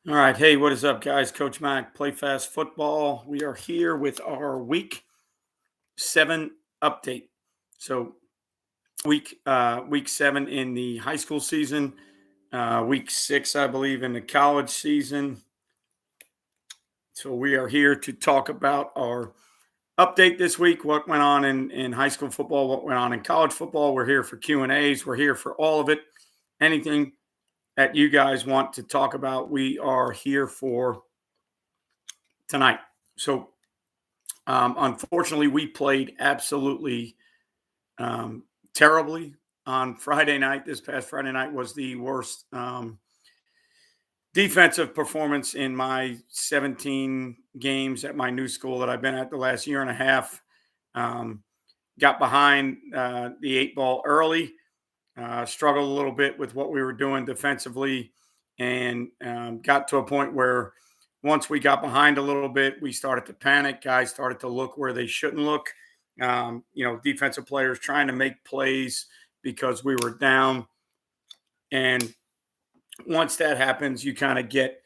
All right. Hey, what is up, guys? Coach Mac, Play Fast Football. We are here with our week 7 update. So week 7 in the high school season, week 6, I believe, in the college season. So we are here to talk about our update this week, what went on in high school football, what went on in college football. We're here for Q&As. We're here for all of it. Anything that you guys want to talk about, we are here for tonight. So unfortunately, we played absolutely terribly on Friday night. This past Friday night was the worst defensive performance in my 17 games at my new school that I've been at the last year and a half. Um, got behind the 8 ball early, struggled a little bit with what we were doing defensively, and got to a point where once we got behind a little bit, we started to panic. Guys started to look where they shouldn't look. Defensive players trying to make plays because we were down. And once that happens, you kind of get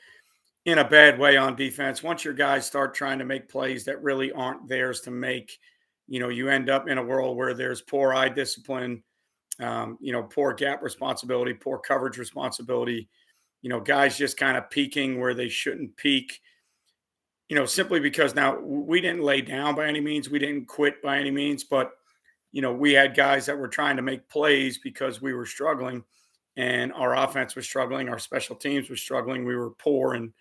in a bad way on defense. Once your guys start trying to make plays that really aren't theirs to make, you end up in a world where there's poor eye discipline, poor gap responsibility, poor coverage responsibility, guys just kind of peaking where they shouldn't peak, simply because now we didn't lay down by any means. We didn't quit by any means, but, we had guys that were trying to make plays because we were struggling and our offense was struggling. Our special teams was struggling. We were poor in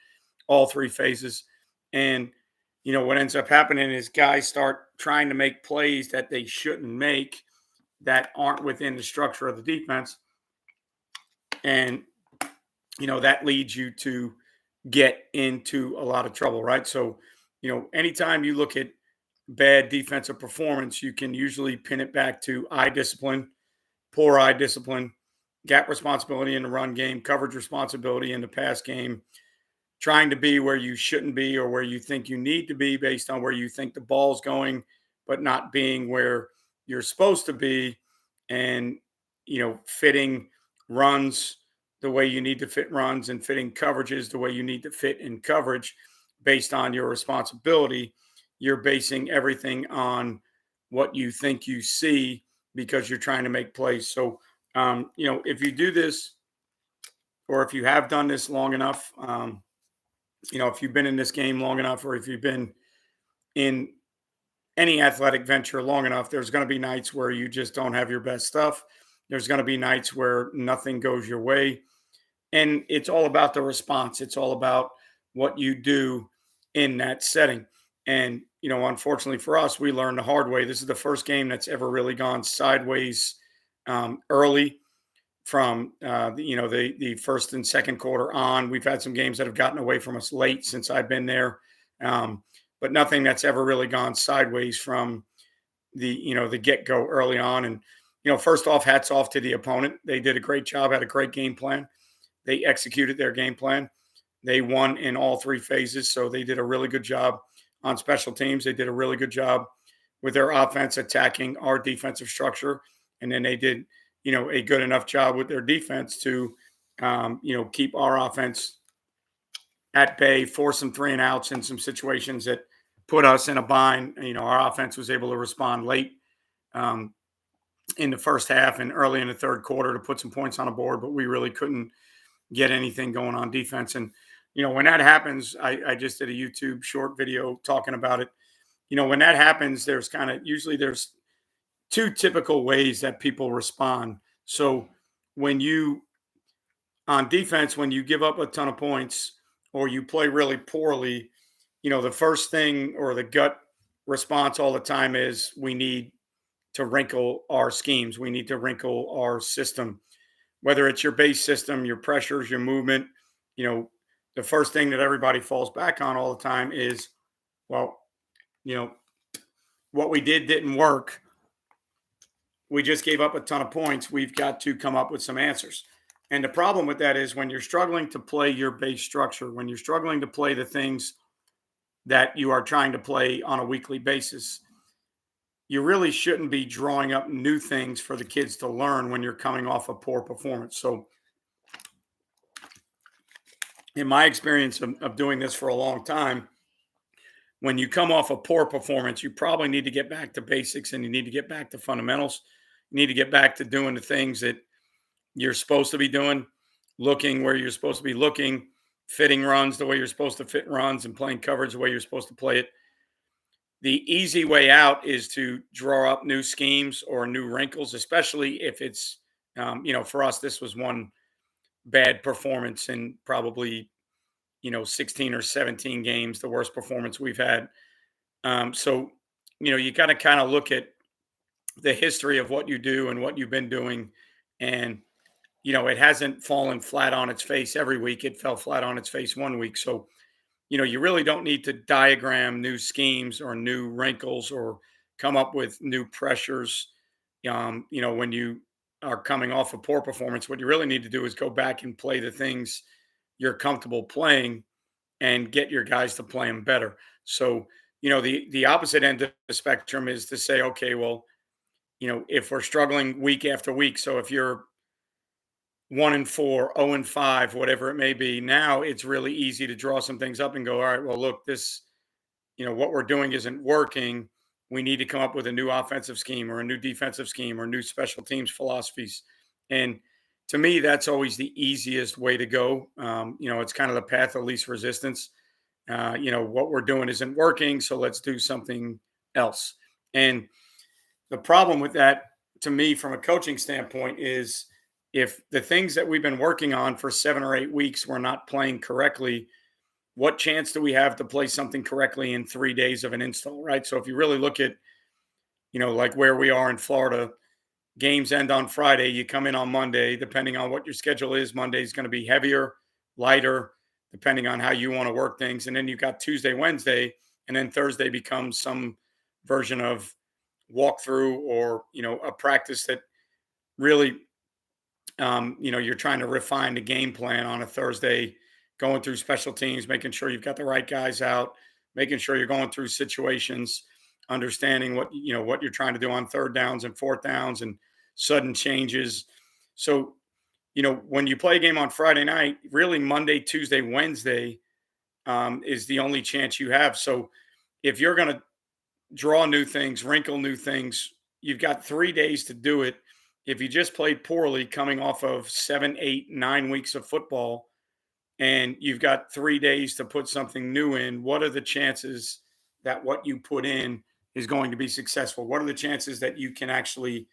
all three phases. And, what ends up happening is guys start trying to make plays that they shouldn't make that aren't within the structure of the defense. And, that leads you to get into a lot of trouble, right? So, anytime you look at bad defensive performance, you can usually pin it back to eye discipline, poor eye discipline, gap responsibility in the run game, coverage responsibility in the pass game, trying to be where you shouldn't be or where you think you need to be based on where you think the ball's going, but not being where you're supposed to be, and fitting runs the way you need to fit runs and fitting coverages the way you need to fit in coverage based on your responsibility. You're basing everything on what you think you see because you're trying to make plays. So, if you do this or if you have done this long enough, if you've been in this game long enough, or if you've been in any athletic venture long enough, there's going to be nights where you just don't have your best stuff. There's going to be nights where nothing goes your way. And it's all about the response. It's all about what you do in that setting. And, unfortunately for us, we learned the hard way. This is the first game that's ever really gone sideways early from the first and second quarter on. We've had some games that have gotten away from us late since I've been there, but nothing that's ever really gone sideways from the get go early on. And first off, hats off to the opponent. They did a great job, had a great game plan. They executed their game plan. They won in all three phases, so they did a really good job on special teams. They did a really good job with their offense attacking our defensive structure, and then they did a good enough job with their defense to, keep our offense at bay, force some 3-and-outs in some situations that put us in a bind. Our offense was able to respond late in the first half and early in the third quarter to put some points on the board, but we really couldn't get anything going on defense. And, when that happens, I just did a YouTube short video talking about it. When that happens, there's two typical ways that people respond. So when you on defense, when you give up a ton of points or you play really poorly, the first thing or the gut response all the time is we need to wrinkle our schemes. We need to wrinkle our system, whether it's your base system, your pressures, your movement. The first thing that everybody falls back on all the time is, well, what we didn't work. We just gave up a ton of points. We've got to come up with some answers. And the problem with that is when you're struggling to play your base structure, when you're struggling to play the things that you are trying to play on a weekly basis, you really shouldn't be drawing up new things for the kids to learn when you're coming off a poor performance. So in my experience of doing this for a long time, when you come off a poor performance, you probably need to get back to basics and you need to get back to fundamentals. You need to get back to doing the things that you're supposed to be doing, looking where you're supposed to be looking, fitting runs the way you're supposed to fit runs, and playing coverage the way you're supposed to play it. The easy way out is to draw up new schemes or new wrinkles, especially if it's, for us, this was one bad performance in probably, 16 or 17 games, the worst performance we've had. So, you got to kind of look at the history of what you do and what you've been doing. And, it hasn't fallen flat on its face every week. It fell flat on its face one week. So, you really don't need to diagram new schemes or new wrinkles or come up with new pressures. When you are coming off a poor performance, what you really need to do is go back and play the things you're comfortable playing and get your guys to play them better. So, the opposite end of the spectrum is to say, okay, well, if we're struggling week after week, so if you're 1-4, 0-5, whatever it may be, now it's really easy to draw some things up and go, all right, well, look, this, what we're doing isn't working. We need to come up with a new offensive scheme or a new defensive scheme or new special teams philosophies. And to me, that's always the easiest way to go. It's kind of the path of least resistance. What we're doing isn't working, so let's do something else. And the problem with that, to me, from a coaching standpoint, is if the things that we've been working on for 7 or 8 weeks we're not playing correctly, what chance do we have to play something correctly in 3 days of an install, right? So if you really look at, like where we are in Florida, games end on Friday, you come in on Monday, depending on what your schedule is, Monday is going to be heavier, lighter, depending on how you want to work things. And then you've got Tuesday, Wednesday, and then Thursday becomes some version of walkthrough or, a practice that really you're trying to refine the game plan on a Thursday, going through special teams, making sure you've got the right guys out, making sure you're going through situations, understanding what you're trying to do on third downs and fourth downs and sudden changes. So, when you play a game on Friday night, really Monday, Tuesday, Wednesday is the only chance you have. So if you're going to draw new things, wrinkle new things, you've got 3 days to do it. If you just played poorly coming off of 7, 8, 9 weeks of football, and you've got 3 days to put something new in, what are the chances that what you put in is going to be successful? What are the chances that you can actually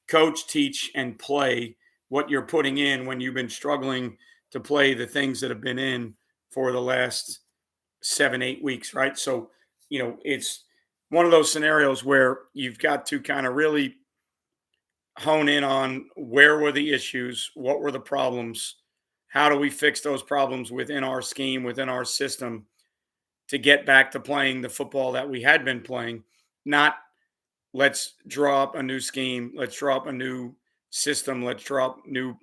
coach, teach, and play what you're putting in when you've been struggling to play the things that have been in for the last 7, 8 weeks, right? So, it's one of those scenarios where you've got to kind of really hone in on where were the issues, what were the problems, how do we fix those problems within our scheme, within our system to get back to playing the football that we had been playing, not let's draw up a new scheme, let's draw up a new system, let's draw up new,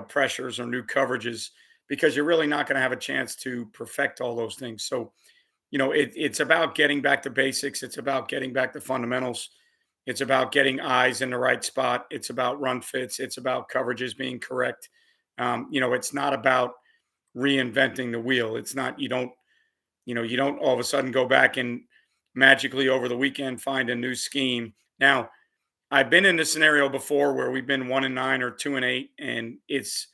pressures or new coverages, because you're really not going to have a chance to perfect all those things. So, it's about getting back to basics. It's about getting back to fundamentals. It's about getting eyes in the right spot. It's about run fits. It's about coverages being correct. It's not about reinventing the wheel. It's not, you don't all of a sudden go back and magically over the weekend find a new scheme. Now, I've been in this scenario before where we've been 1-9 or 2-8, and it's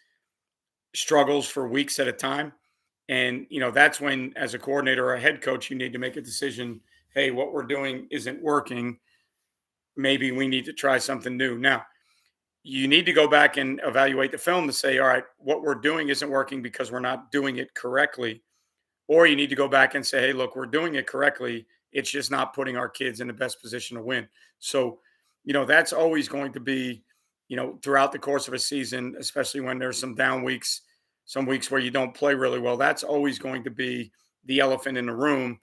struggles for weeks at a time. And, that's when, as a coordinator or a head coach, you need to make a decision. Hey, what we're doing isn't working. Maybe we need to try something new. Now, you need to go back and evaluate the film to say, all right, what we're doing isn't working because we're not doing it correctly. Or you need to go back and say, hey, look, we're doing it correctly. It's just not putting our kids in the best position to win. So, that's always going to be, throughout the course of a season, especially when there's some down weeks, some weeks where you don't play really well, that's always going to be the elephant in the room.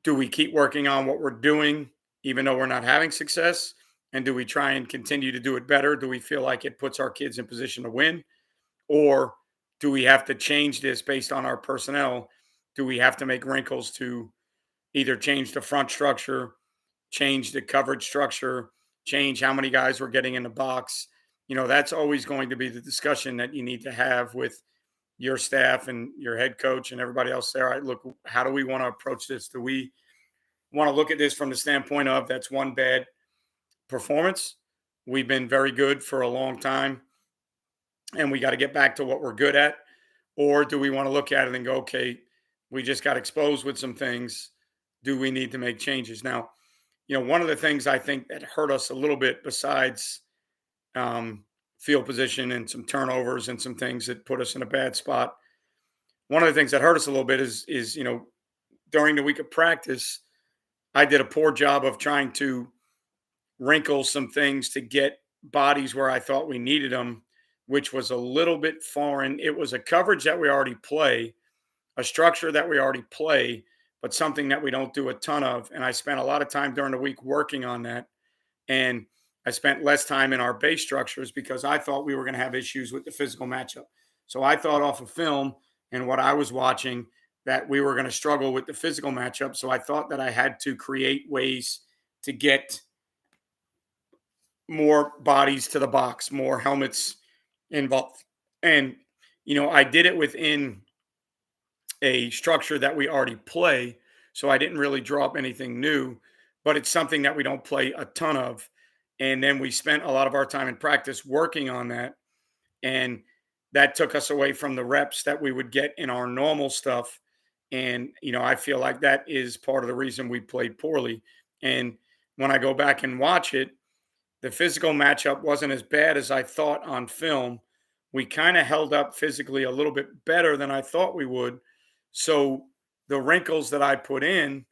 Do we keep working on what we're doing, even though we're not having success? And do we try and continue to do it better? Do we feel like it puts our kids in position to win? Or do we have to change this based on our personnel? Do we have to make wrinkles to either change the front structure, change the coverage structure, change how many guys we're getting in the box? That's always going to be the discussion that you need to have with your staff and your head coach and everybody else there, I look, how do we want to approach this? Do we want to look at this from the standpoint of that's one bad performance? We've been very good for a long time and we got to get back to what we're good at. Or do we want to look at it and go, okay, we just got exposed with some things. Do we need to make changes? Now, one of the things I think that hurt us a little bit, besides um, field position and some turnovers and some things that put us in a bad spot, one of the things that hurt us a little bit is during the week of practice, I did a poor job of trying to wrinkle some things to get bodies where I thought we needed them, which was a little bit foreign. It was a coverage that we already play, a structure that we already play, but something that we don't do a ton of. And I spent a lot of time during the week working on that. And I spent less time in our base structures because I thought we were going to have issues with the physical matchup. So I thought off of film and what I was watching that we were going to struggle with the physical matchup. So I thought that I had to create ways to get more bodies to the box, more helmets involved. And, I did it within a structure that we already play. So I didn't really draw up anything new, but it's something that we don't play a ton of. And then we spent a lot of our time in practice working on that. And that took us away from the reps that we would get in our normal stuff. And, I feel like that is part of the reason we played poorly. And when I go back and watch it, the physical matchup wasn't as bad as I thought on film. We kind of held up physically a little bit better than I thought we would. So the wrinkles that I put in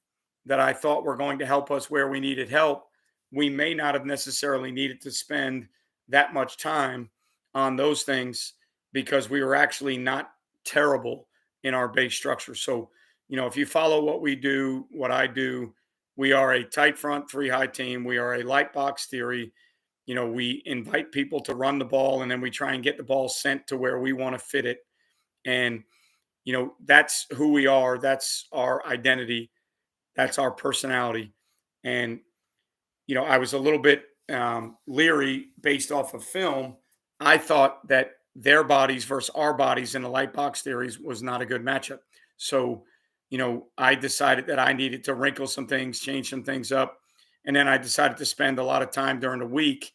that I thought were going to help us where we needed help, we may not have necessarily needed to spend that much time on those things because we were actually not terrible in our base structure. So, if you follow what we do, what I do, we are a tight front three high team. We are a light box theory. We invite people to run the ball and then we try and get the ball sent to where we want to fit it. And, that's who we are. That's our identity. That's our personality. And, I was a little bit leery based off of film. I thought that their bodies versus our bodies in the light box theories was not a good matchup. So, I decided that I needed to wrinkle some things, change some things up. And then I decided to spend a lot of time during the week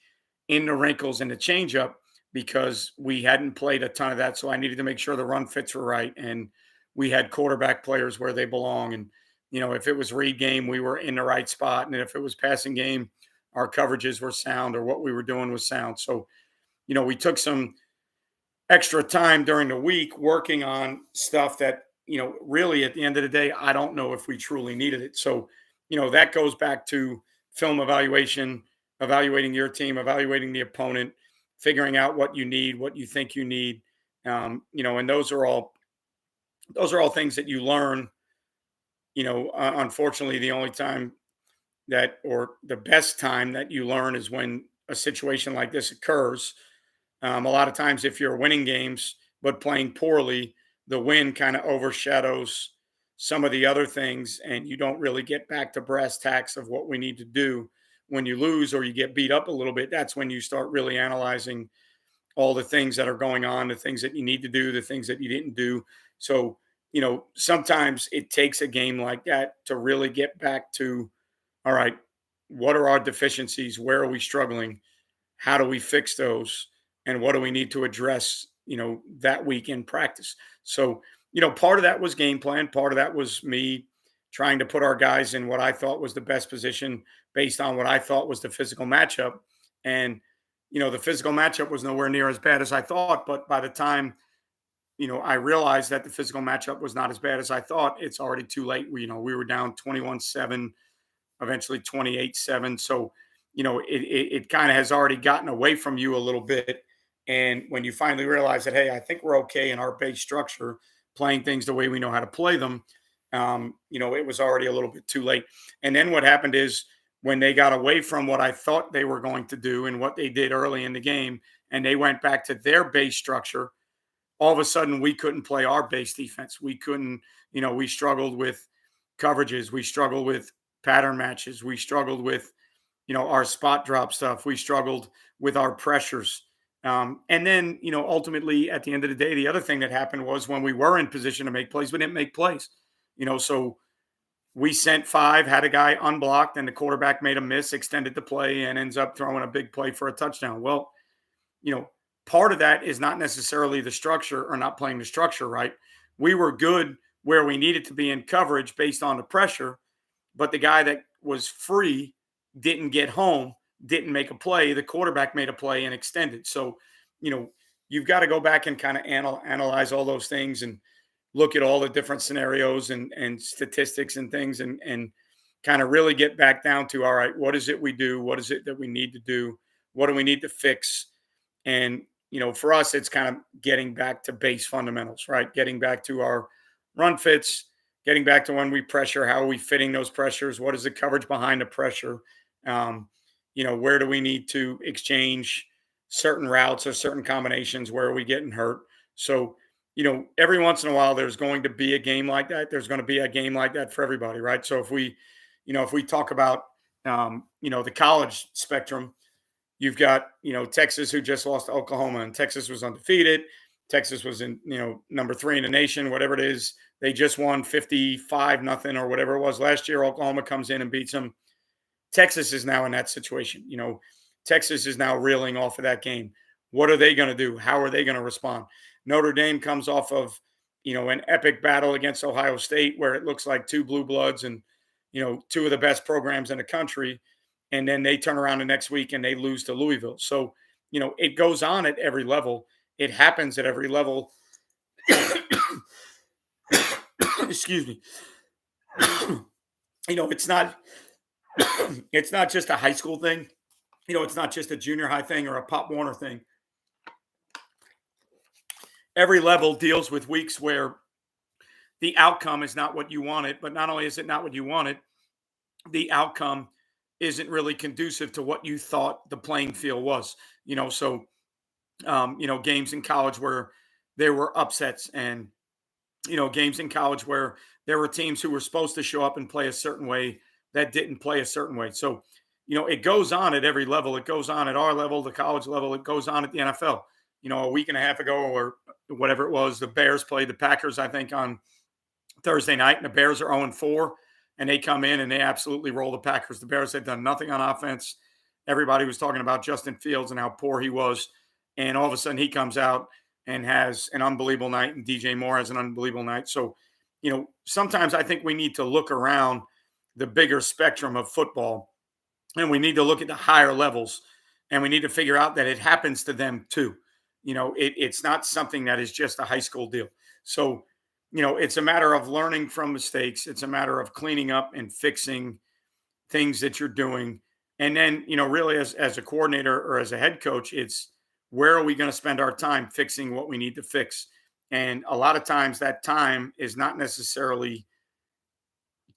in the wrinkles and the change up because we hadn't played a ton of that. So I needed to make sure the run fits were right. And we had quarterback players where they belong. And, if it was read game, we were in the right spot. And if it was passing game, our coverages were sound or what we were doing was sound. So, we took some extra time during the week working on stuff that, really at the end of the day, I don't know if we truly needed it. So, that goes back to film evaluation, evaluating your team, evaluating the opponent, figuring out what you need, what you think you need. And those are all things that you learn. Unfortunately, the only time that, or the best time that you learn is when a situation like this occurs. A lot of times, if you're winning games but playing poorly, the win kind of overshadows some of the other things, and you don't really get back to brass tacks of what we need to do. When you lose or you get beat up a little bit, that's when you start really analyzing all the things that are going on, the things that you need to do, the things that you didn't do. So, sometimes it takes a game like that to really get back to, all right, what are our deficiencies? Where are we struggling? How do we fix those? And what do we need to address, that week in practice? So, part of that was game plan. Part of that was me trying to put our guys in what I thought was the best position based on what I thought was the physical matchup. And, the physical matchup was nowhere near as bad as I thought. But by the time, I realized that the physical matchup was not as bad as I thought, it's already too late. We were down 21-7, eventually 28-7. So, it kind of has already gotten away from you a little bit. And when you finally realize that, hey, I think we're okay in our base structure, playing things the way we know how to play them, it was already a little bit too late. And then what happened is when they got away from what I thought they were going to do and what they did early in the game, and they went back to their base structure, all of a sudden we couldn't play our base defense. We couldn't, we struggled with coverages. We struggled with pattern matches. We struggled with, our spot drop stuff. We struggled with our pressures. And then, ultimately at the end of the day, the other thing that happened was when we were in position to make plays, we didn't make plays. So we sent five, had a guy unblocked, and the quarterback made a miss, extended the play, and ends up throwing a big play for a touchdown. Well, you know, part of that is not necessarily the structure or not playing the structure right. We were good where we needed to be in coverage based on the pressure, but the guy that was free didn't get home, didn't make a play. The quarterback made a play and extended. So, you know, you've got to go back and kind of analyze all those things and look at all the different scenarios and statistics and things and kind of really get back down to, all right, what is it we do? What is it that we need to do? What do we need to fix? And, for us, it's kind of getting back to base fundamentals, right? Getting back to our run fits, getting back to when we pressure, how are we fitting those pressures? What is the coverage behind the pressure? Where do we need to exchange certain routes or certain combinations? Where are we getting hurt? So, every once in a while, there's going to be a game like that. There's going to be a game like that for everybody, right? So if we talk about, the college spectrum, you've got, Texas who just lost to Oklahoma, and Texas was undefeated. Texas was in, number 3 in the nation, whatever it is. They just won 55-0 or whatever it was last year. Oklahoma comes in and beats them. Texas is now in that situation. Texas is now reeling off of that game. What are they going to do? How are they going to respond? Notre Dame comes off of, an epic battle against Ohio State where it looks like two blue bloods and, two of the best programs in the country. And then they turn around the next week and they lose to Louisville. So, it goes on at every level. It happens at every level. Excuse me. It's not it's not just a high school thing. It's not just a junior high thing or a Pop Warner thing. Every level deals with weeks where the outcome is not what you wanted, but not only is it not what you wanted, the outcome isn't really conducive to what you thought the playing field was. Games in college where there were upsets and, games in college where there were teams who were supposed to show up and play a certain way that didn't play a certain way. So, it goes on at every level. It goes on at our level, the college level. It goes on at the NFL. A week and a half ago or whatever it was, the Bears played the Packers, I think, on Thursday night, and the Bears are 0-4, and they come in and they absolutely roll the Packers. The Bears had done nothing on offense. Everybody was talking about Justin Fields and how poor he was, and all of a sudden he comes out and has an unbelievable night, and DJ Moore has an unbelievable night. So, sometimes I think we need to look around the bigger spectrum of football, and we need to look at the higher levels, and we need to figure out that it happens to them too. It's not something that is just a high school deal. So, it's a matter of learning from mistakes. It's a matter of cleaning up and fixing things that you're doing. And then, really as a coordinator or as a head coach, it's where are we going to spend our time fixing what we need to fix? And a lot of times that time is not necessarily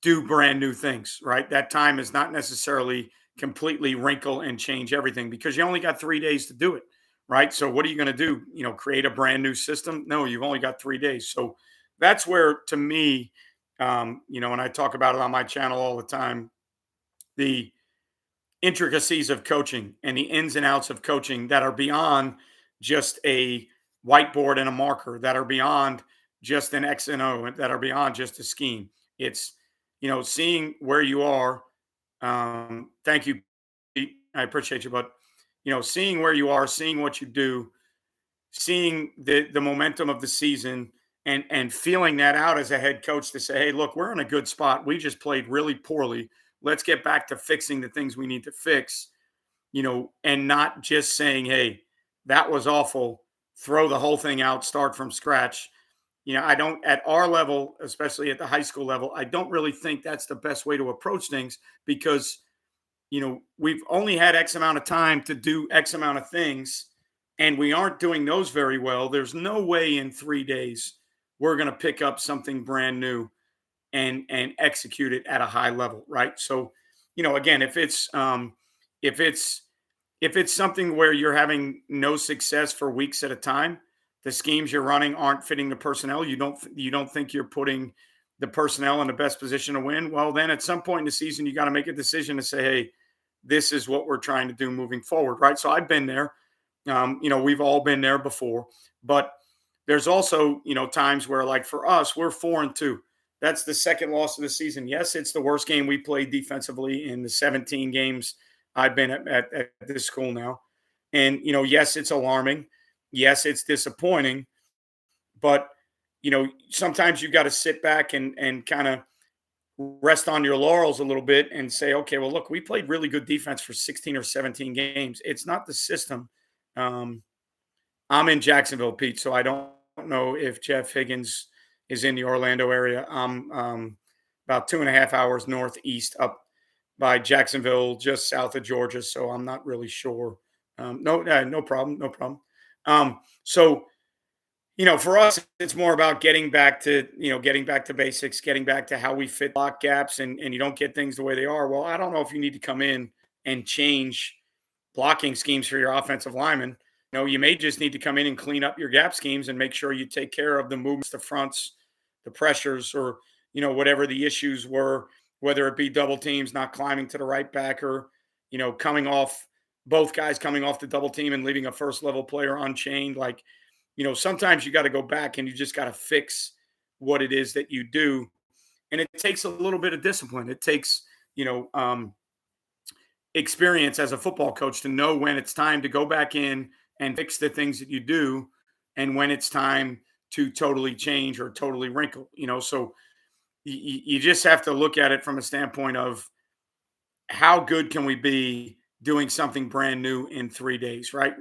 do brand new things, right? That time is not necessarily completely wrinkle and change everything because you only got 3 days to do it. Right. So what are you going to do? Create a brand new system? No, you've only got 3 days. So that's where, to me, and I talk about it on my channel all the time, the intricacies of coaching and the ins and outs of coaching that are beyond just a whiteboard and a marker, that are beyond just an X and O, that are beyond just a scheme. It's, seeing where you are. Thank you, Pete. I appreciate you, but seeing where you are, seeing what you do, seeing the momentum of the season and feeling that out as a head coach to say, hey, look, we're in a good spot. We just played really poorly. Let's get back to fixing the things we need to fix, and not just saying, hey, that was awful. Throw the whole thing out, start from scratch. I don't, at our level, especially at the high school level, I don't really think that's the best way to approach things because we've only had X amount of time to do X amount of things, and we aren't doing those very well. There's no way in 3 days we're going to pick up something brand new and execute it at a high level, right? So, again, if it's something where you're having no success for weeks at a time, the schemes you're running aren't fitting the personnel. You don't think you're putting the personnel in the best position to win. Well, then at some point in the season, you got to make a decision to say, hey, this is what we're trying to do moving forward, right? So I've been there. We've all been there before, but there's also, times where, like, for us, we're 4-2. That's the second loss of the season. Yes, it's the worst game we played defensively in the 17 games I've been at this school now. And, yes, it's alarming. Yes, it's disappointing. But, sometimes you got to sit back and kind of rest on your laurels a little bit and say, okay, well, look, we played really good defense for 16 or 17 games. It's not the system. Um, I'm in Jacksonville, Pete, so I don't know if Jeff Higgins is in the Orlando area. I'm about 2.5 hours northeast up by Jacksonville, just south of Georgia. So I'm not really sure. No problem, no problem. So for us, it's more about getting back to basics, getting back to how we fit block gaps, and you don't get things the way they are. Well, I don't know if you need to come in and change blocking schemes for your offensive linemen. You may just need to come in and clean up your gap schemes and make sure you take care of the movements, the fronts, the pressures, or whatever the issues were, whether it be double teams, not climbing to the right backer, coming off both guys coming off the double team and leaving a first level player unchained. Like, sometimes you got to go back and you just got to fix what it is that you do. And it takes a little bit of discipline. It takes, experience as a football coach to know when it's time to go back in and fix the things that you do and when it's time to totally change or totally wrinkle. So you just have to look at it from a standpoint of how good can we be doing something brand new in 3 days, right?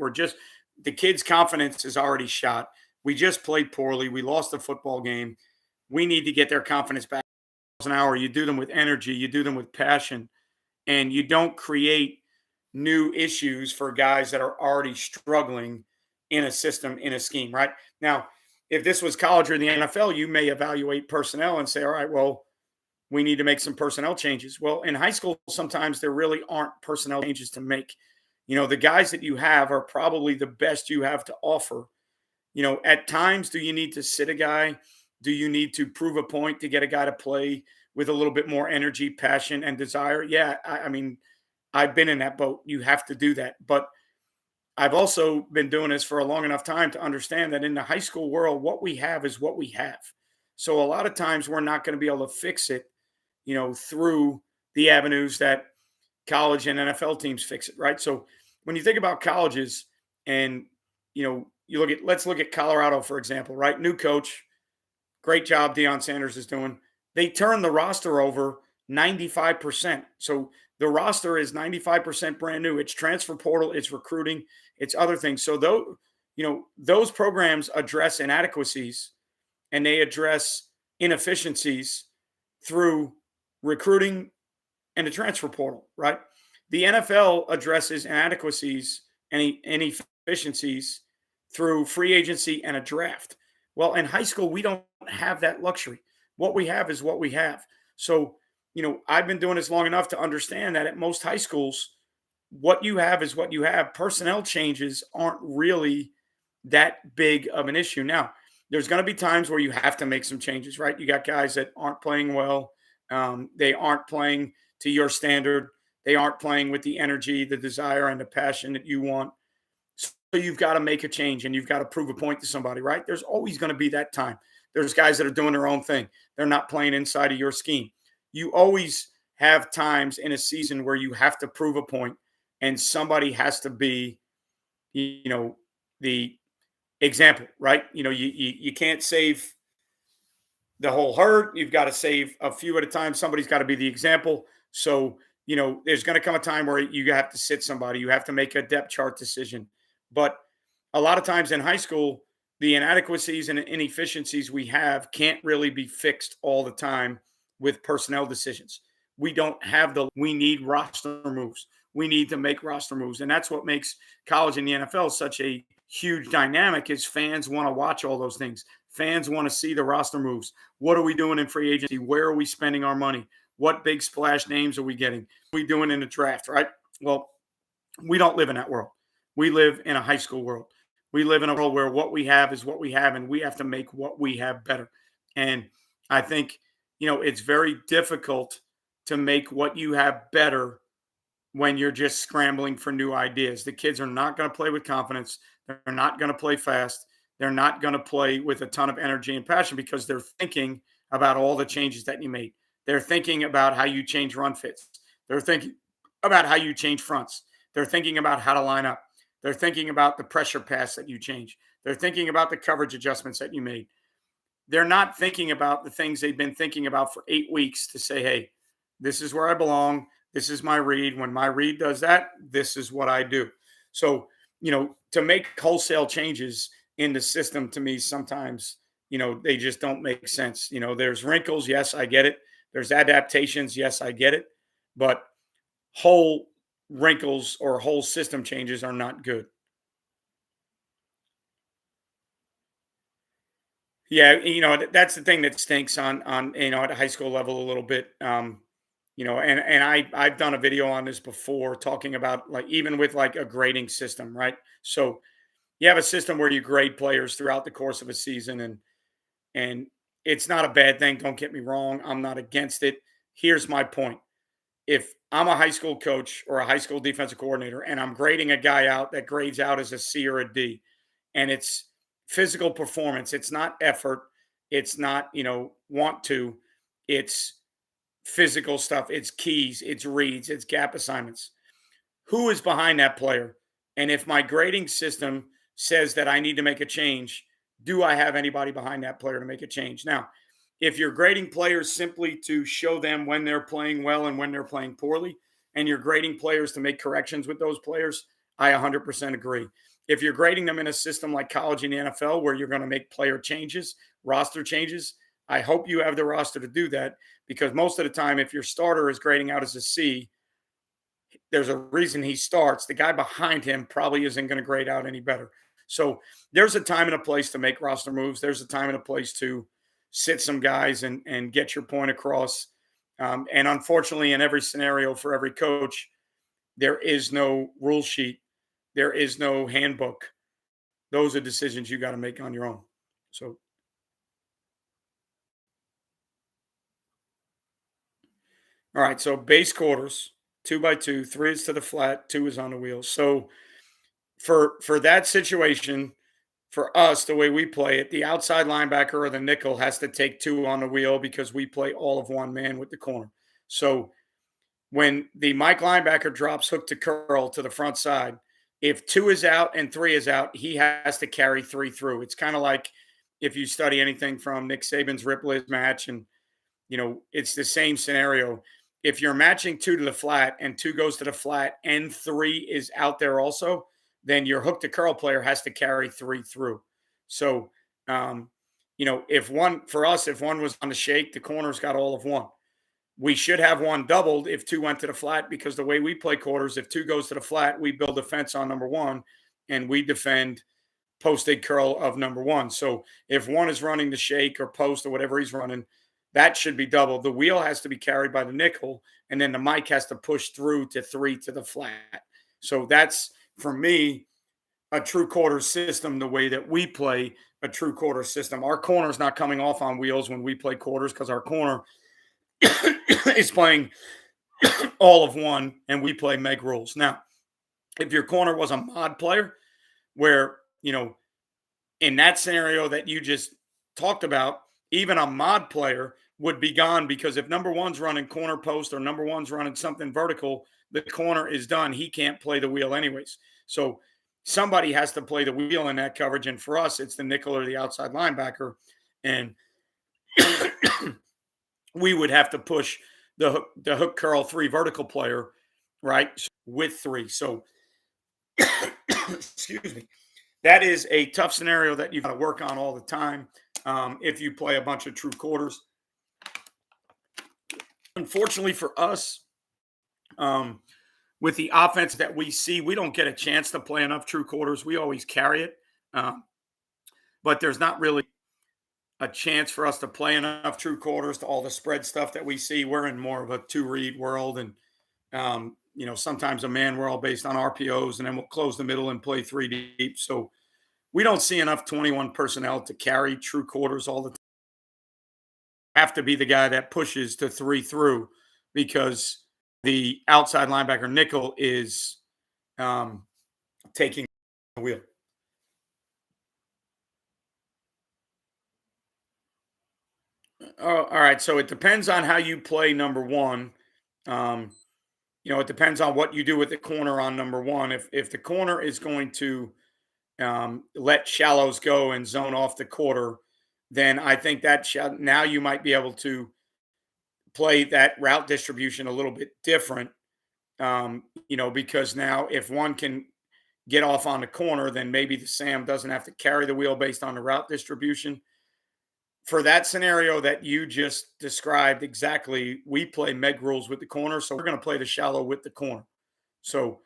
The kids' confidence is already shot. We just played poorly. We lost the football game. We need to get their confidence back. An hour, you do them with energy, you do them with passion, and you don't create new issues for guys that are already struggling in a system, in a scheme, right? Now, if this was college or the NFL, you may evaluate personnel and say, all right, well, we need to make some personnel changes. Well, in high school, sometimes there really aren't personnel changes to make. The guys that you have are probably the best you have to offer. At times, do you need to sit a guy? Do you need to prove a point to get a guy to play with a little bit more energy, passion, and desire? Yeah, I mean, I've been in that boat. You have to do that. But I've also been doing this for a long enough time to understand that in the high school world, what we have is what we have. So a lot of times we're not going to be able to fix it, through the avenues that college and NFL teams fix it, right? So when you think about colleges and, let's look at Colorado, for example, right? New coach, great job Deion Sanders is doing. They turned the roster over 95%. So the roster is 95% brand new. It's transfer portal, it's recruiting, it's other things. So those programs address inadequacies and they address inefficiencies through recruiting and the transfer portal, right? The NFL addresses inadequacies and inefficiencies through free agency and a draft. Well, in high school, we don't have that luxury. What we have is what we have. So, I've been doing this long enough to understand that at most high schools, what you have is what you have. Personnel changes aren't really that big of an issue. Now, there's going to be times where you have to make some changes, right? You got guys that aren't playing well. They aren't playing to your standard. They aren't playing with the energy, the desire, and the passion that you want. So you've got to make a change and you've got to prove a point to somebody, right? There's always going to be that time. There's guys that are doing their own thing. They're not playing inside of your scheme. You always have times in a season where you have to prove a point and somebody has to be, the example, right? You can't save the whole herd. You've got to save a few at a time. Somebody's got to be the example. So, there's going to come a time where you have to sit somebody. You have to make a depth chart decision. But a lot of times in high school, the inadequacies and inefficiencies we have can't really be fixed all the time with personnel decisions. We need roster moves. We need to make roster moves. And that's what makes college and the NFL such a huge dynamic is fans want to watch all those things. Fans want to see the roster moves. What are we doing in free agency? Where are we spending our money? What big splash names are we getting? What are we doing in the draft, right? Well, we don't live in that world. We live in a high school world. We live in a world where what we have is what we have, and we have to make what we have better. And I think, it's very difficult to make what you have better when you're just scrambling for new ideas. The kids are not going to play with confidence. They're not going to play fast. They're not going to play with a ton of energy and passion because they're thinking about all the changes that you made. They're thinking about how you change run fits. They're thinking about how you change fronts. They're thinking about how to line up. They're thinking about the pressure pass that you change. They're thinking about the coverage adjustments that you made. They're not thinking about the things they've been thinking about for 8 weeks to say, hey, this is where I belong. This is my read. When my read does that, this is what I do. So, to make wholesale changes in the system to me sometimes, they just don't make sense. There's wrinkles. Yes, I get it. There's adaptations. Yes, I get it. But whole wrinkles or whole system changes are not good. Yeah, that's the thing that stinks on at a high school level a little bit. And I've done a video on this before talking about like even with like a grading system, right? So you have a system where you grade players throughout the course of a season, and it's not a bad thing. Don't get me wrong. I'm not against it. Here's my point. If I'm a high school coach or a high school defensive coordinator and I'm grading a guy out that grades out as a C or a D, and it's physical performance, it's not effort, it's not, want to, it's physical stuff, it's keys, it's reads, it's gap assignments. Who is behind that player? And if my grading system says that I need to make a change, do I have anybody behind that player to make a change? Now, if you're grading players simply to show them when they're playing well and when they're playing poorly, and you're grading players to make corrections with those players, I 100% agree. If you're grading them in a system like college and the NFL where you're going to make player changes, roster changes, I hope you have the roster to do that because most of the time, if your starter is grading out as a C, there's a reason he starts. The guy behind him probably isn't going to grade out any better. So there's a time and a place to make roster moves. There's a time and a place to sit some guys and get your point across. And unfortunately, in every scenario for every coach, there is no rule sheet. There is no handbook. Those are decisions you got to make on your own. So, all right. So base quarters, 2 by 2, 3 is to the flat, 2 is on the wheel. So for that situation, for us, the way we play it, the outside linebacker or the nickel has to take 2 on the wheel because we play all of one man with the corner. So when the Mike linebacker drops hook to curl to the front side, if 2 is out and 3 is out, he has to carry 3 through. It's kind of like if you study anything from Nick Saban's Ripley's match, and it's the same scenario. If you're matching 2 to the flat and 2 goes to the flat and 3 is out there also, then your hook to curl player has to carry 3 through. So, if one for us, if one was on the shake, the corner's got all of one. We should have one doubled if 2 went to the flat because the way we play quarters, if 2 goes to the flat, we build a fence on number 1 and we defend posted curl of number 1. So if one is running the shake or post or whatever he's running, that should be doubled. The wheel has to be carried by the nickel, and then the mic has to push through to 3 to the flat. So that's, for me, a true quarter system the way that we play a true quarter system. Our corner is not coming off on wheels when we play quarters because our corner is playing all of one and we play meg rules. Now, if your corner was a mod player where, in that scenario that you just talked about, even a mod player would be gone because if number 1's running corner post or number 1's running something vertical, the corner is done. He can't play the wheel anyways. So somebody has to play the wheel in that coverage. And for us, it's the nickel or the outside linebacker. And we would have to push the hook curl 3 vertical player, right, with 3. So, excuse me, that is a tough scenario that you've got to work on all the time if you play a bunch of true quarters. Unfortunately for us, with the offense that we see, we don't get a chance to play enough true quarters. We always carry it, but there's not really a chance for us to play enough true quarters to all the spread stuff that we see. We're in more of a 2 read world, and sometimes a man world based on RPOs, and then we'll close the middle and play 3 deep. So we don't see enough 21 personnel to carry true quarters all the time. Have to be the guy that pushes to 3 through because the outside linebacker nickel is taking the wheel. Oh, all right. So it depends on how you play number one. Um, it depends on what you do with the corner on number one. If the corner is going to let shallows go and zone off the quarter, then I think that now you might be able to play that route distribution a little bit different. Because now if one can get off on the corner, then maybe the Sam doesn't have to carry the wheel based on the route distribution. For that scenario that you just described exactly, we play Meg rules with the corner. So we're going to play the shallow with the corner. So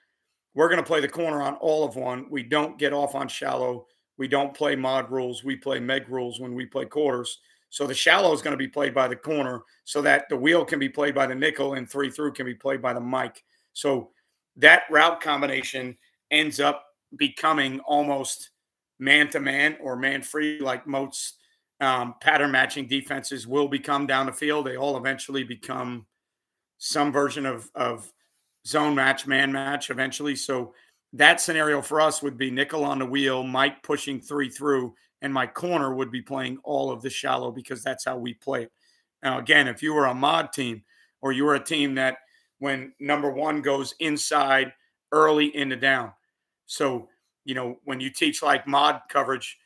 we're going to play the corner on all of one. We don't get off on shallow. We don't play mod rules. We play Meg rules when we play quarters. So the shallow is going to be played by the corner so that the wheel can be played by the nickel and 3-through can be played by the Mike. So that route combination ends up becoming almost man-to-man or man-free, like most pattern matching defenses will become down the field. They all eventually become some version of zone match, man match eventually. So that scenario for us would be nickel on the wheel, Mike pushing 3-through, and my corner would be playing all of the shallow because that's how we play it. Now, again, if you were a mod team or you were a team that when number one goes inside early in the down. So, when you teach like mod coverage,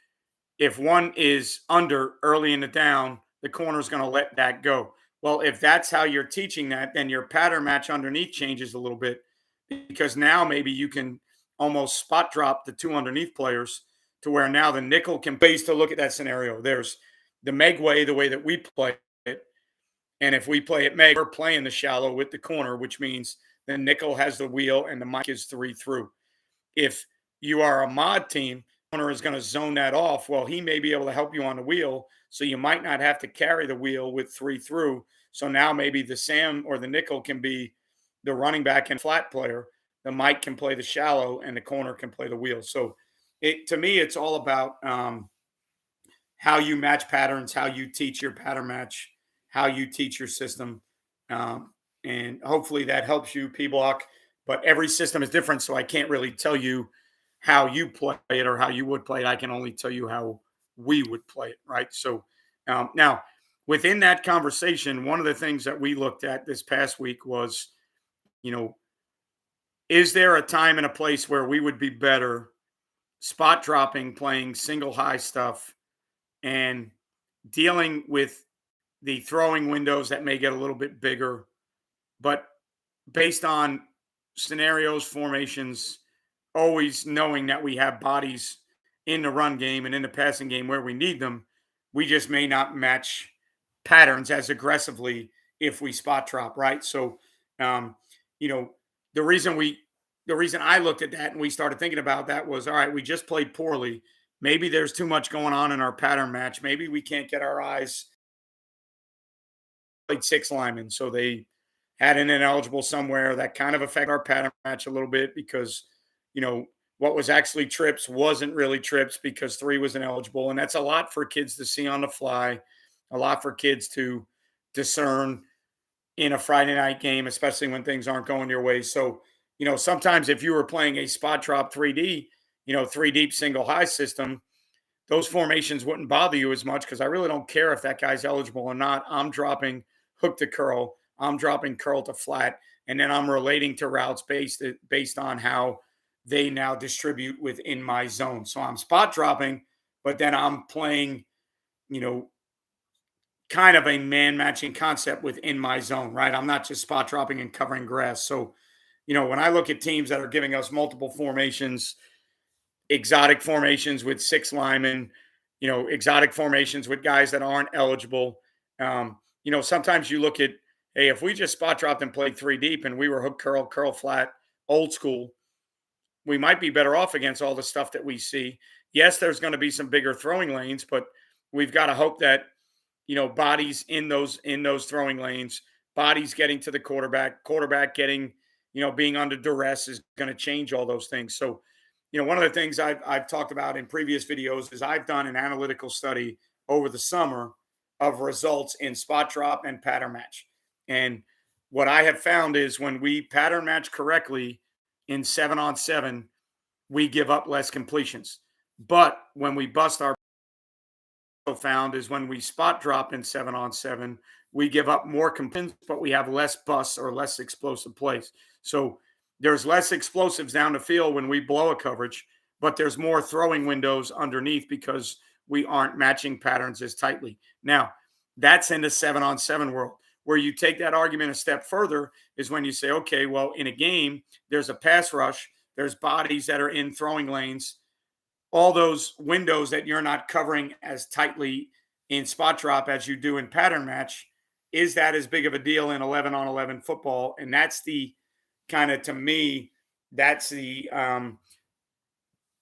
if one is under early in the down, the corner is going to let that go. Well, if that's how you're teaching that, then your pattern match underneath changes a little bit because now maybe you can almost spot drop the two underneath players to where now the nickel can base to look at that scenario. There's the Meg way, the way that we play it. And if we play it Meg, we're playing the shallow with the corner, which means the nickel has the wheel and the Mike is 3-through. If you are a mod team, corner is going to zone that off. Well, he may be able to help you on the wheel. So you might not have to carry the wheel with 3-through. So now maybe the Sam or the nickel can be the running back and flat player. The Mike can play the shallow and the corner can play the wheel. So to me, it's all about how you match patterns, how you teach your pattern match, how you teach your system. And hopefully that helps you, P-Block. But every system is different. So I can't really tell you how you play it or how you would play it. I can only tell you how we would play it, right? So now within that conversation, one of the things that we looked at this past week was, is there a time and a place where we would be better spot dropping, playing single high stuff and dealing with the throwing windows that may get a little bit bigger, but based on scenarios, formations, always knowing that we have bodies in the run game and in the passing game where we need them, we just may not match patterns as aggressively if we spot drop, right? So, you know, the reason I looked at that and we started thinking about that was, all right, we just played poorly. Maybe there's too much going on in our pattern match. Maybe we can't get our eyes. Played six linemen, so they had an ineligible somewhere that kind of affected our pattern match a little bit because, what was actually trips wasn't really trips because three was ineligible. And that's a lot for kids to see on the fly, a lot for kids to discern in a Friday night game, especially when things aren't going your way. So, sometimes if you were playing a spot drop 3D, three deep single high system, those formations wouldn't bother you as much because I really don't care if that guy's eligible or not. I'm dropping hook to curl, I'm dropping curl to flat, and then I'm relating to routes based on how they now distribute within my zone. So I'm spot dropping, but then I'm playing, you know, kind of a man matching concept within my zone, right? I'm not just spot dropping and covering grass. So, when I look at teams that are giving us multiple formations, exotic formations with six linemen, exotic formations with guys that aren't eligible. Sometimes you look at, hey, if we just spot dropped and played three deep and we were hook curl, curl flat, old school, we might be better off against all the stuff that we see. Yes, there's going to be some bigger throwing lanes, but we've got to hope that, bodies in those throwing lanes, bodies getting to the quarterback getting, being under duress is going to change all those things. So, one of the things I've talked about in previous videos is I've done an analytical study over the summer of results in spot drop and pattern match. And what I have found is when we pattern match correctly in 7-on-7, we give up less completions. But when we bust our found is when we spot drop in 7-on-7, we give up more completions, but we have less busts or less explosive plays. So there's less explosives down the field when we blow a coverage, but there's more throwing windows underneath because we aren't matching patterns as tightly. Now, that's in the 7-on-7 world. Where you take that argument a step further is when you say, okay, well, in a game, there's a pass rush, there's bodies that are in throwing lanes, all those windows that you're not covering as tightly in spot drop as you do in pattern match. Is that as big of a deal in 11-on-11 football? And that's the kind of, to me, that's the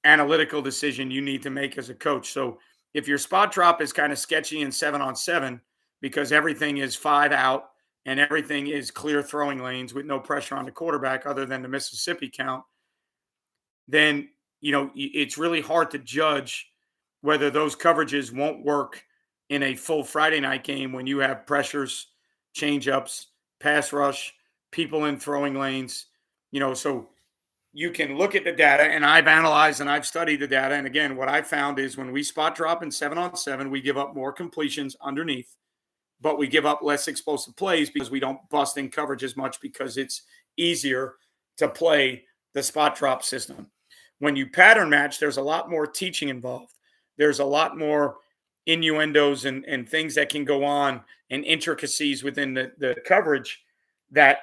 analytical decision you need to make as a coach. So if your spot drop is kind of sketchy in 7-on-7 because everything is 5 out and everything is clear throwing lanes with no pressure on the quarterback other than the Mississippi count, then it's really hard to judge whether those coverages won't work in a full Friday night game when you have pressures, change ups, pass rush, people in throwing lanes. So you can look at the data, and I've analyzed and I've studied the data. And again, what I found is when we spot drop in 7-on-7, we give up more completions underneath, but we give up less explosive plays because we don't bust in coverage as much because it's easier to play the spot drop system. When you pattern match, there's a lot more teaching involved. There's a lot more innuendos and things that can go on and intricacies within the coverage that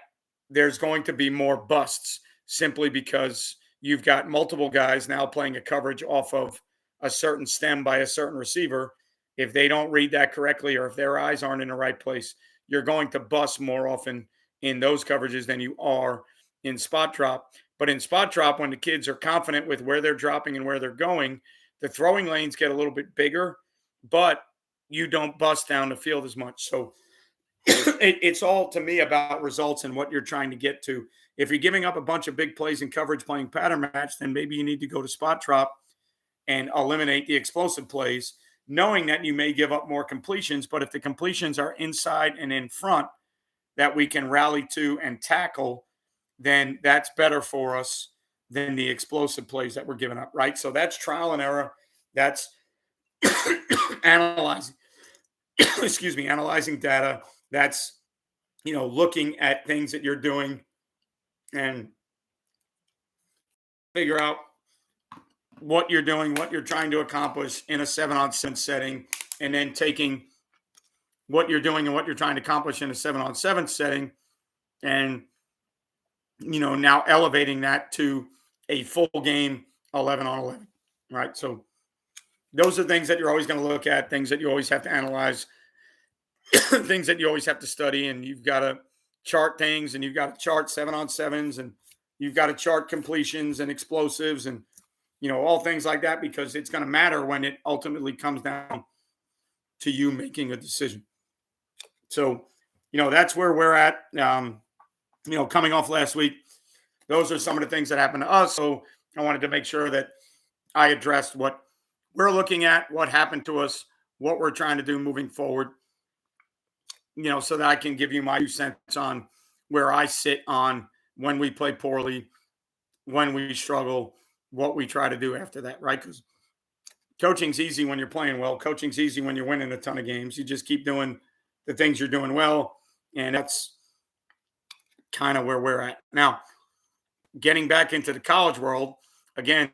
there's going to be more busts simply because you've got multiple guys now playing a coverage off of a certain stem by a certain receiver. If they don't read that correctly or if their eyes aren't in the right place, you're going to bust more often in those coverages than you are in spot drop. But in spot drop, when the kids are confident with where they're dropping and where they're going, the throwing lanes get a little bit bigger, but you don't bust down the field as much. So it's all, to me, about results and what you're trying to get to. If you're giving up a bunch of big plays in coverage playing pattern match, then maybe you need to go to spot drop and eliminate the explosive plays, knowing that you may give up more completions. But if the completions are inside and in front that we can rally to and tackle, then that's better for us than the explosive plays that we're giving up, right? So that's trial and error. That's analyzing, analyzing data. That's, looking at things that you're doing and figure out what you're doing, what you're trying to accomplish in a 7-on-7 setting, and then taking what you're doing and what you're trying to accomplish in a 7-on-7 setting and now elevating that to a full game 11-on-11, right? So those are things that you're always going to look at, things that you always have to analyze, things that you always have to study, and you've got to chart things, and you've got to chart 7-on-7s, and you've got to chart completions and explosives and, all things like that, because it's going to matter when it ultimately comes down to you making a decision. So, that's where we're at. Coming off last week, those are some of the things that happened to us. So I wanted to make sure that I addressed what we're looking at, what happened to us, what we're trying to do moving forward, so that I can give you my 2 cents on where I sit on when we play poorly, when we struggle, what we try to do after that, right? Because coaching's easy when you're playing well. Coaching's easy when you're winning a ton of games. You just keep doing the things you're doing well, and that's kind of where we're at. Now, getting back into the college world, again,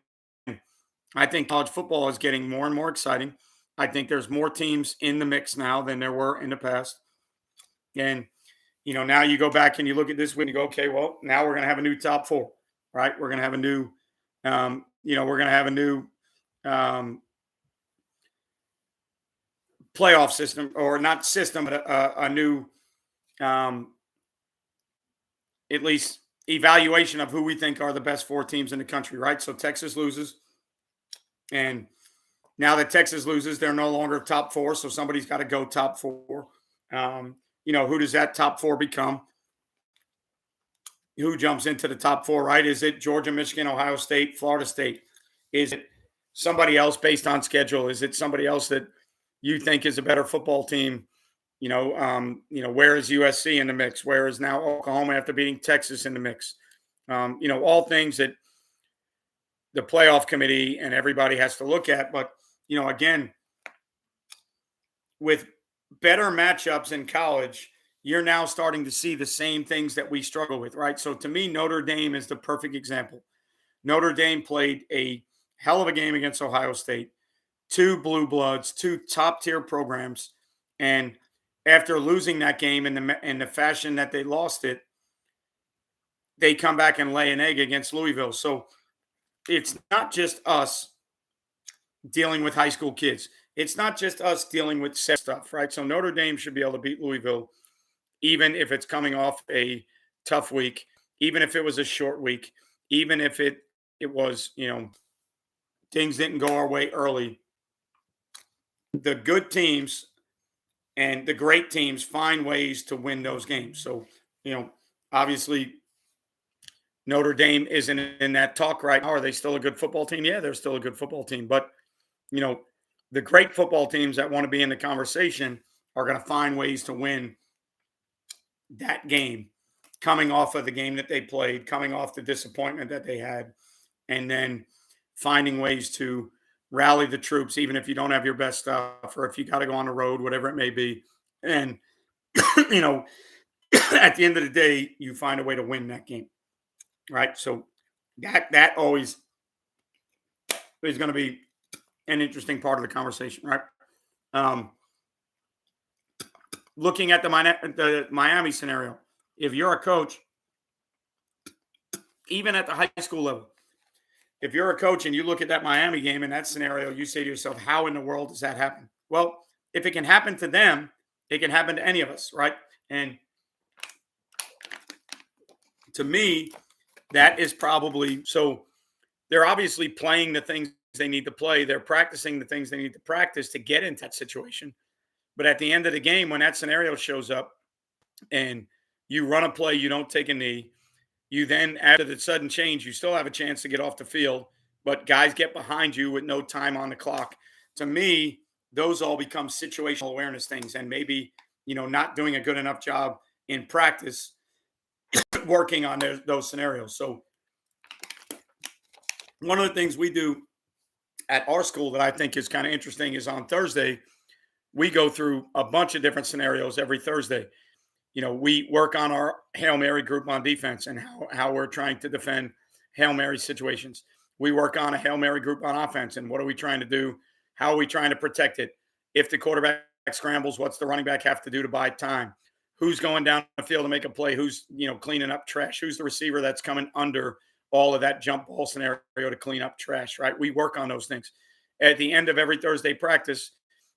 I think college football is getting more and more exciting. I think there's more teams in the mix now than there were in the past. And, now you go back and you look at this week and you go, okay, well, now we're going to have a new top 4, right? We're going to have a new, playoff system, or not system, but a new, at least evaluation of who we think are the best 4 teams in the country, right? So Texas loses. And now that Texas loses, they're no longer top 4. So somebody's got to go top 4. Who does that top 4 become? Who jumps into the top 4, right? Is it Georgia, Michigan, Ohio State, Florida State? Is it somebody else based on schedule? Is it somebody else that you think is a better football team Where is USC in the mix? Where is now Oklahoma after beating Texas in the mix? All things that the playoff committee and everybody has to look at. But, again, with better matchups in college, you're now starting to see the same things that we struggle with, right? So to me, Notre Dame is the perfect example. Notre Dame played a hell of a game against Ohio State, two blue bloods, two top tier programs. And after losing that game in the fashion that they lost it, they come back and lay an egg against Louisville. So it's not just us dealing with high school kids. It's not just us dealing with set stuff, right? So Notre Dame should be able to beat Louisville, even if it's coming off a tough week, even if it was a short week, even if it was, things didn't go our way early. The good teams and the great teams find ways to win those games. So, obviously Notre Dame isn't in that talk right now. Are they still a good football team? Yeah, they're still a good football team. But, the great football teams that want to be in the conversation are going to find ways to win that game, coming off of the game that they played, coming off the disappointment that they had, and then finding ways to rally the troops, even if you don't have your best stuff or if you got to go on the road, whatever it may be. And, at the end of the day, you find a way to win that game. Right. So that always is going to be an interesting part of the conversation. Right. Looking at the Miami scenario, if you're a coach, even at the high school level, if you're a coach and you look at that Miami game in that scenario, you say to yourself, how in the world does that happen? Well, if it can happen to them, it can happen to any of us. Right. And to me, that is probably so. They're obviously playing the things they need to play. They're practicing the things they need to practice to get into that situation. But at the end of the game, when that scenario shows up and you run a play, you don't take a knee, you then, after the sudden change, you still have a chance to get off the field, but guys get behind you with no time on the clock. To me, those all become situational awareness things, and maybe, not doing a good enough job in practice working on those scenarios. So one of the things we do at our school that I think is kind of interesting is on Thursday, we go through a bunch of different scenarios every Thursday. We work on our Hail Mary group on defense and how we're trying to defend Hail Mary situations. We work on a Hail Mary group on offense and what are we trying to do? How are we trying to protect it? If the quarterback scrambles, what's the running back have to do to buy time? Who's going down the field to make a play? Who's, cleaning up trash? Who's the receiver that's coming under all of that jump ball scenario to clean up trash, right? We work on those things. At the end of every Thursday practice,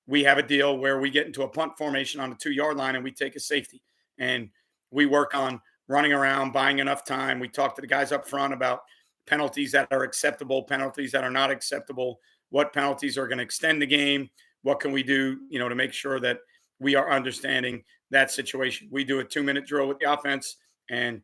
we have a deal where we get into a punt formation on the 2-yard line and we take a safety. And we work on running around, buying enough time. We talk to the guys up front about penalties that are acceptable, penalties that are not acceptable, what penalties are going to extend the game, what can we do, to make sure that we are understanding that situation. We do a 2-minute drill with the offense, and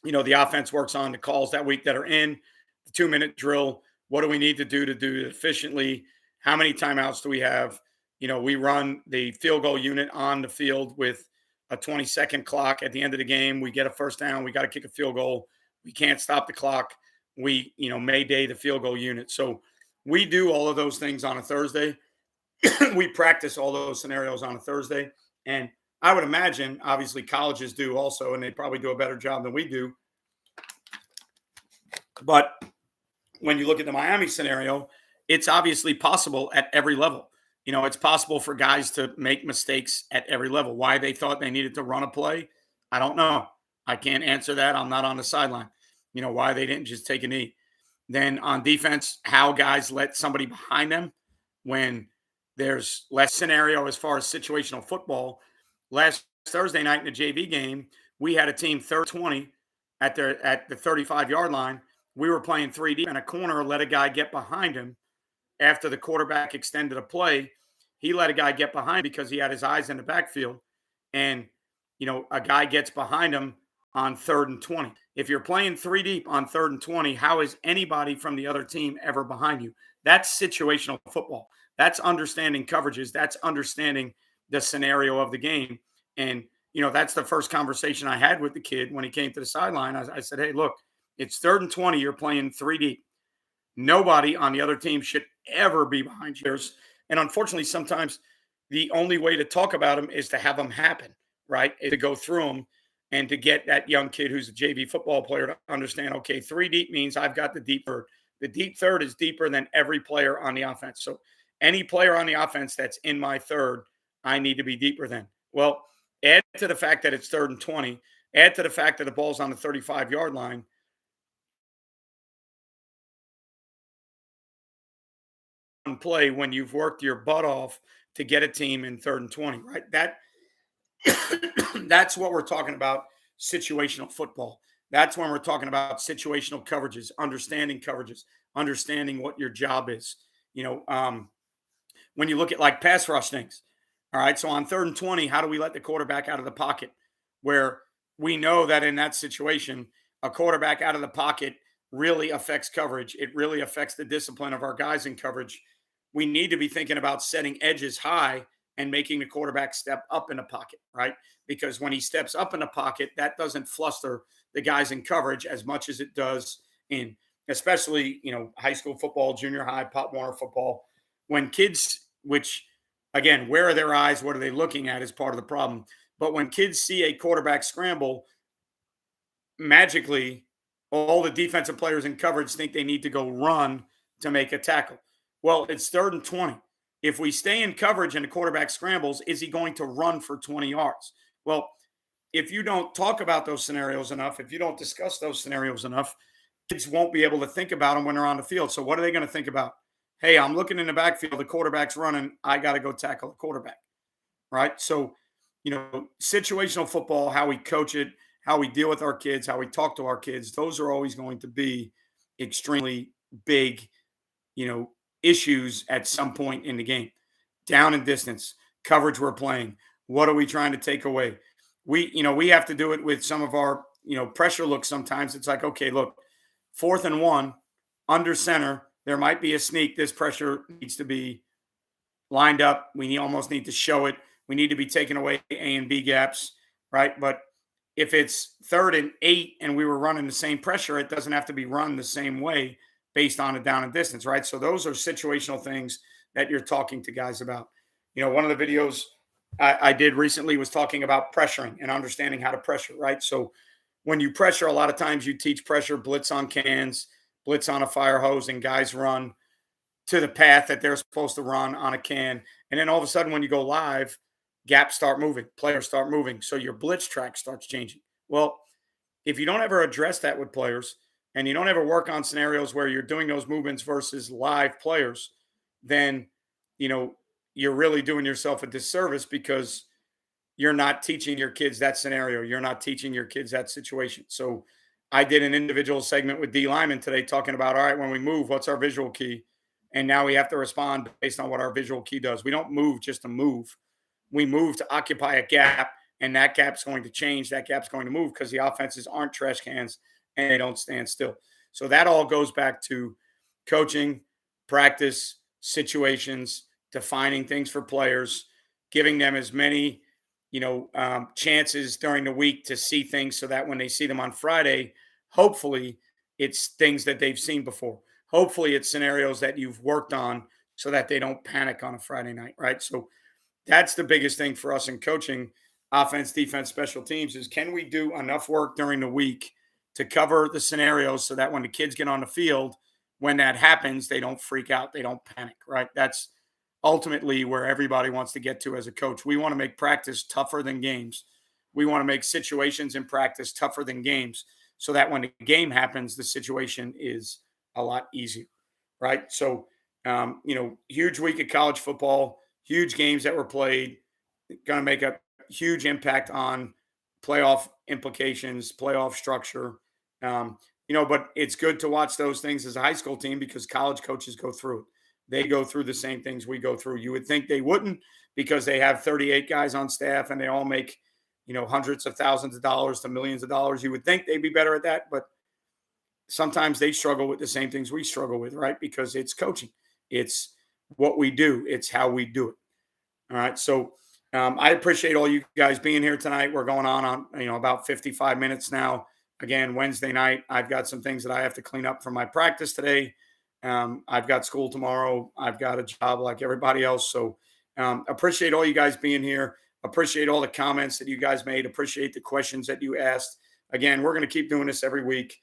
the offense works on the calls that week that are in the 2-minute drill. What do we need to do it efficiently? How many timeouts do we have? We run the field goal unit on the field with a 20-second clock. At the end of the game, we get a first down. We got to kick a field goal. We can't stop the clock. We, mayday the field goal unit. So we do all of those things on a Thursday. We practice all those scenarios on a Thursday. And I would imagine, obviously, colleges do also, and they probably do a better job than we do. But when you look at the Miami scenario, it's obviously possible at every level. It's possible for guys to make mistakes at every level. Why they thought they needed to run a play, I don't know. I can't answer that. I'm not on the sideline. Why they didn't just take a knee. Then on defense, how guys let somebody behind them when there's less scenario as far as situational football. Last Thursday night in the JV game, we had a team 3rd-20 at the 35-yard line. We were playing 3 deep, and a corner let a guy get behind him after the quarterback extended a play. He let a guy get behind because he had his eyes in the backfield, and a guy gets behind him on 3rd and 20. If you're playing 3 deep on 3rd and 20, how is anybody from the other team ever behind you? That's situational football. That's understanding coverages. That's understanding the scenario of the game. And, that's the first conversation I had with the kid when he came to the sideline. I said, hey, look, it's 3rd and 20. You're playing 3 deep. Nobody on the other team should ever be behind you. And unfortunately, sometimes the only way to talk about them is to have them happen, right? Is to go through them and to get that young kid who's a JV football player to understand, okay, 3 deep means I've got the deep third. The deep third is deeper than every player on the offense. So any player on the offense that's in my third, I need to be deeper than. Well, add to the fact that it's 3rd and 20, add to the fact that the ball's on the 35-yard line. Play when you've worked your butt off to get a team in 3rd and 20, right? That's what we're talking about, situational football. That's when we're talking about situational coverages, understanding what your job is. When you look at like pass rush things, all right. So on 3rd and 20, how do we let the quarterback out of the pocket? Where we know that in that situation, a quarterback out of the pocket really affects coverage. It really affects the discipline of our guys in coverage. We need to be thinking about setting edges high and making the quarterback step up in the pocket, right? Because when he steps up in the pocket, that doesn't fluster the guys in coverage as much as it does in, especially, high school football, junior high, Pop Warner football. When kids, which again, where are their eyes? What are they looking at is part of the problem. But when kids see a quarterback scramble, magically, all the defensive players in coverage think they need to go run to make a tackle. Well, it's 3rd and 20. If we stay in coverage and the quarterback scrambles, is he going to run for 20 yards? Well, if you don't talk about those scenarios enough, if you don't discuss those scenarios enough, kids won't be able to think about them when they're on the field. So what are they going to think about? Hey, I'm looking in the backfield. The quarterback's running. I got to go tackle the quarterback, right? So, situational football, how we coach it, how we deal with our kids, how we talk to our kids, those are always going to be extremely big, you know, issues at some point in the game. Down and distance, coverage we're playing. What are we trying to take away? We have to do it with some of our, pressure looks sometimes. It's like, okay, look, 4th and 1, under center, there might be a sneak. This pressure needs to be lined up. We almost need to show it. We need to be taking away A and B gaps, right? But if it's 3rd and 8 and we were running the same pressure, it doesn't have to be run the same way based on a down and distance, right? So those are situational things that you're talking to guys about. One of the videos I did recently was talking about pressuring and understanding how to pressure, right? So when you pressure, a lot of times you teach pressure, blitz on cans, blitz on a fire hose, and guys run to the path that they're supposed to run on a can. And then all of a sudden, when you go live, gaps start moving, players start moving. So your blitz track starts changing. Well, if you don't ever address that with players and you don't ever work on scenarios where you're doing those movements versus live players, then, you're really doing yourself a disservice because you're not teaching your kids that scenario. You're not teaching your kids that situation. So I did an individual segment with D Lyman today talking about, all right, when we move, what's our visual key? And now we have to respond based on what our visual key does. We don't move just to move. We move to occupy a gap, and that gap's going to change. That gap's going to move because the offenses aren't trash cans and they don't stand still. So that all goes back to coaching, practice, situations, defining things for players, giving them as many, chances during the week to see things so that when they see them on Friday, hopefully it's things that they've seen before. Hopefully it's scenarios that you've worked on so that they don't panic on a Friday night, right? So that's the biggest thing for us in coaching, offense, defense, special teams, is can we do enough work during the week to cover the scenarios so that when the kids get on the field, when that happens, they don't freak out, they don't panic, right? That's ultimately where everybody wants to get to as a coach. We want to make practice tougher than games. We want to make situations in practice tougher than games so that when the game happens, the situation is a lot easier, right? So, huge week of college football, huge games that were played, going to make a huge impact on playoff implications, playoff structure. But it's good to watch those things as a high school team because college coaches go through it. They go through the same things we go through. You would think they wouldn't because they have 38 guys on staff and they all make, hundreds of thousands of dollars to millions of dollars. You would think they'd be better at that, but sometimes they struggle with the same things we struggle with, right? Because it's coaching. It's what we do. It's how we do it. All right. So I appreciate all you guys being here tonight. We're going on about 55 minutes now. Again, Wednesday night. I've got some things that I have to clean up from my practice today. I've got school tomorrow. I've got a job like everybody else. So appreciate all you guys being here. Appreciate all the comments that you guys made. Appreciate the questions that you asked. Again, we're going to keep doing this every week.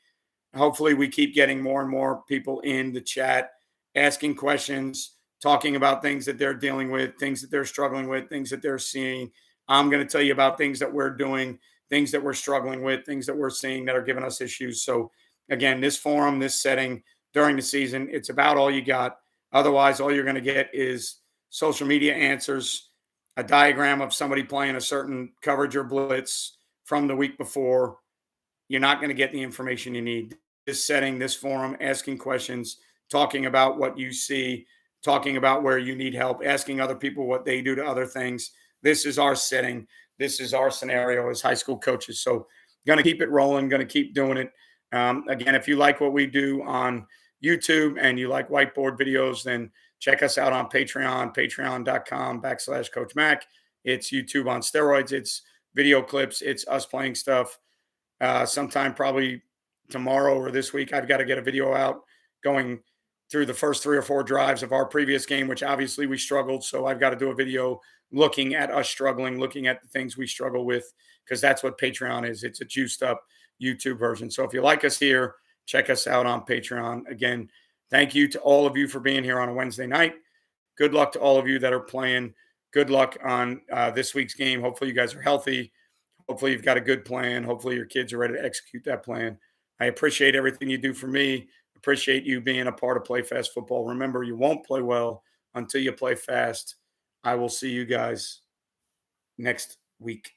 Hopefully, we keep getting more and more people in the chat asking questions, talking about things that they're dealing with, things that they're struggling with, things that they're seeing. I'm going to tell you about things that we're doing, things that we're struggling with, things that we're seeing that are giving us issues. So, again, this forum, this setting during the season, it's about all you got. Otherwise, all you're going to get is social media answers, a diagram of somebody playing a certain coverage or blitz from the week before. You're not going to get the information you need. This setting, this forum, asking questions, talking about what you see, talking about where you need help, asking other people what they do to other things. This is our setting. This is our scenario as high school coaches. So, going to keep it rolling, going to keep doing it. Again, if you like what we do on YouTube and you like whiteboard videos, then check us out on Patreon, patreon.com/Coach Mac. It's YouTube on steroids. It's video clips. It's us playing stuff. Sometime probably tomorrow or this week, I've got to get a video out going through the first 3 or 4 drives of our previous game, which obviously we struggled. So I've got to do a video looking at us struggling, looking at the things we struggle with, because that's what Patreon is. It's a juiced up YouTube version. So if you like us here, check us out on Patreon. Again, thank you to all of you for being here on a Wednesday night. Good luck to all of you that are playing. Good luck on this week's game. Hopefully you guys are healthy. Hopefully you've got a good plan. Hopefully your kids are ready to execute that plan. I appreciate everything you do for me. Appreciate you being a part of Play Fast Football. Remember, you won't play well until you play fast. I will see you guys next week.